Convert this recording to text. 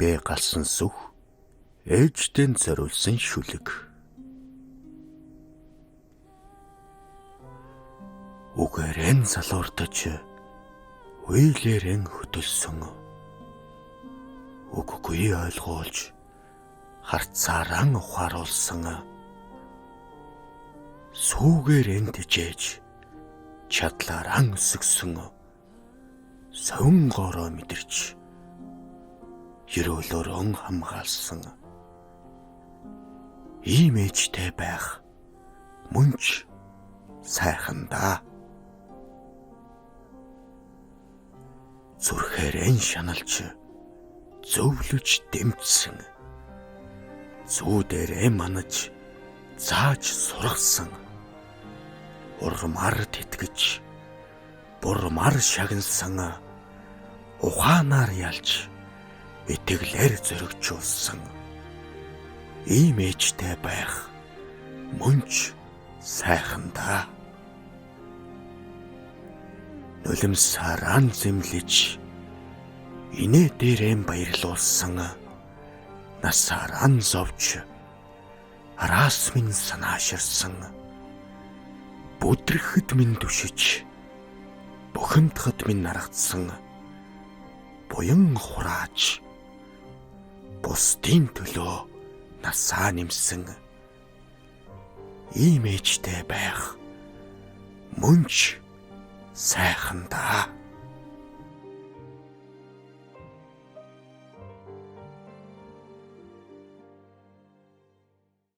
Бие галсан сүх, ээждэн зориулсан шүлэг. Үгээрэн залуурдаж, уйлээрэн хөдөлсөн. Үггүй ойлгуулж, харцааран ухааруулсан. Сүүгээрэн тижээж, чадлааран өсгсөн. Совин гороо мэдэрч, ерөөлөөрөн хамгаалсан. Ийм ээжтэй байх мөн ч сайхан даа. Зүрхээрэн шаналж, зөвлөж дэмжсэн. Зүүдээрээ манаж, зааж сургасан. Урмаар тэтгэж, бурмаар шагнасан. Ухаанаар ялж, итгэлээр зөрөгжүүлсэн. Ийм ээжтэй байх мөн ч сайхан даа. Нулимсарaan зэмлэж, инээ дээрэн баярлуулсан. Насаарaan зовж, араас минь санааширсан. Бүдрэхэд минь түшиж, бухимдахад минь наргадсан. Буян хурааж, бусдын төлөө насаа нэмсэн. Ийм ээжтэй байх мөн ч сайхан даа.